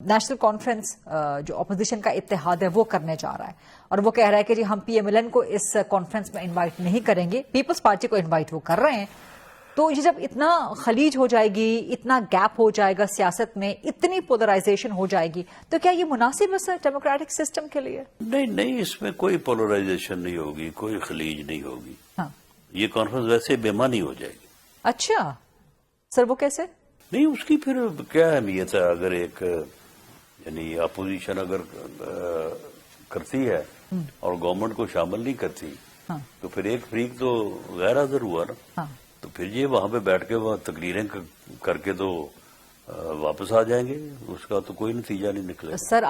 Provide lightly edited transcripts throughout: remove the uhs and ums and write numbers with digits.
National conference جو opposition کا اتحاد ہے وہ کرنے جا رہا ہے اور وہ کہہ رہا ہے کہ جی ہم پی ایم ایل این کو اس کانفرنس میں انوائٹ نہیں کریں گے، پیپلز پارٹی کو انوائٹ وہ کر رہے ہیں. تو یہ جب اتنا خلیج ہو جائے گی، اتنا گیپ ہو جائے گا سیاست میں، اتنی پولرائزیشن ہو جائے گی، تو کیا یہ مناسب ہے سر ڈیموکریٹک سسٹم کے لیے؟ نہیں، اس میں کوئی پولرائزیشن نہیں ہوگی، کوئی خلیج نہیں ہوگی. ہاں، یہ کانفرنس ویسے بے معنی ہو جائے گی. اچھا سر، وہ کیسے؟ نہیں، اس کی پھر کیا اہمیت ہے؟ اگر ایک یعنی اپوزیشن اگر کرتی ہے اور گورنمنٹ کو شامل نہیں کرتی تو پھر ایک فریق تو غیر حاضر ہوا نا. تو پھر یہ وہاں پہ بیٹھ کے وہاں تقریریں کر کے تو واپس آ جائیں گے، اس کا تو کوئی نتیجہ نہیں نکلے. سر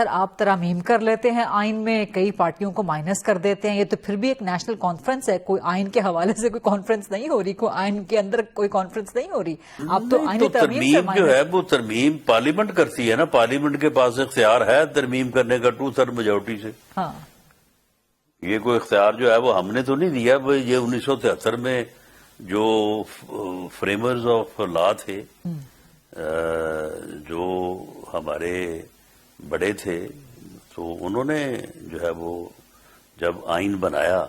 آپ ترامیم کر لیتے ہیں آئین میں، کئی پارٹیوں کو مائنس کر دیتے ہیں، یہ تو پھر بھی ایک نیشنل کانفرنس ہے. کوئی آئین کے حوالے سے کوئی کانفرنس نہیں ہو رہی، کوئی آئین کے اندر کوئی کانفرنس نہیں ہو رہی. آپ تو آئینی ترمیم جو ہے وہ ترمیم پارلیمنٹ کرتی ہے نا. پارلیمنٹ کے پاس اختیار ہے ترمیم کرنے کا 2/3 میجورٹی سے. ہاں، یہ کوئی اختیار جو ہے وہ ہم نے تو نہیں دیا. یہ 1973 میں جو فریمرز آف لا تھے، جو ہمارے بڑے تھے، تو انہوں نے جو ہے وہ جب آئین بنایا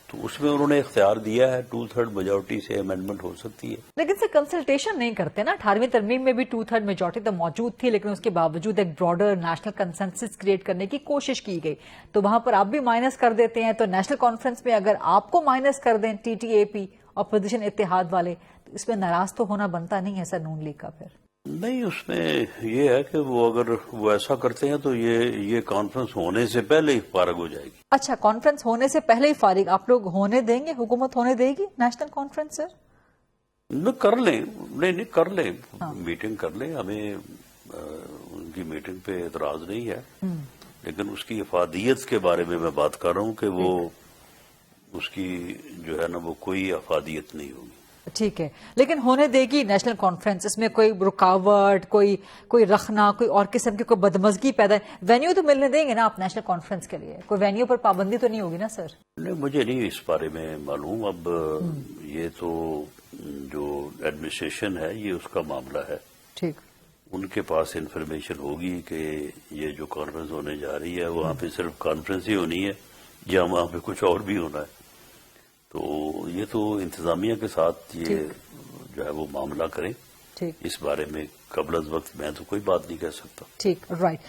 تو اس میں انہوں نے اختیار دیا ہے 2/3 میجورٹی سے امینڈمنٹ ہو سکتی ہے. لیکن سر کنسلٹیشن نہیں کرتے نا. 18ویں ترمیم میں بھی 2/3 میجورٹی تو موجود تھی، لیکن اس کے باوجود ایک براڈر نیشنل کنسنسس کریٹ کرنے کی کوشش کی گئی. تو وہاں پر آپ بھی مائنس کر دیتے ہیں. تو نیشنل کانفرنس میں اگر آپ کو مائنس کر دیں T T A P opposition اتحاد والے، تو اس میں ناراض تو ہونا بنتا نہیں ہے سر نون لیگ کا. پھر نہیں، اس میں یہ ہے کہ وہ اگر وہ ایسا کرتے ہیں تو یہ کانفرنس ہونے سے پہلے ہی فارغ ہو جائے گی. اچھا، کانفرنس ہونے سے پہلے ہی فارغ آپ لوگ ہونے دیں گے؟ حکومت ہونے دے گی نیشنل کانفرنس سر؟ کر لیں. نہیں کر لیں، میٹنگ کر لیں. ہمیں ان کی میٹنگ پہ اعتراض نہیں ہے، لیکن اس کی افادیت کے بارے میں بات کر رہا ہوں کہ وہ اس کی جو ہے نا وہ کوئی افادیت نہیں ہوگی. ٹھیک ہے، لیکن ہونے دے گی نیشنل کانفرنس؟ اس میں کوئی رکاوٹ، کوئی رکھنا، کوئی اور قسم کی کوئی بدمزگی پیدا ہے؟ وینیو تو ملنے دیں گے نا آپ نیشنل کانفرنس کے لیے؟ کوئی وینیو پر پابندی تو نہیں ہوگی نا سر؟ نہیں، مجھے نہیں اس بارے میں معلوم. اب یہ تو جو ایڈمنسٹریشن ہے یہ اس کا معاملہ ہے. ٹھیک، ان کے پاس انفارمیشن ہوگی کہ یہ جو کانفرنس ہونے جا رہی ہے وہاں پہ صرف کانفرنس ہی ہونی ہے یا وہاں پہ کچھ اور بھی ہونا ہے. تو یہ تو انتظامیہ کے ساتھ یہ جو ہے وہ معاملہ کریں. اس بارے میں قبل از وقت میں تو کوئی بات نہیں کہہ سکتا. ٹھیک، رائٹ.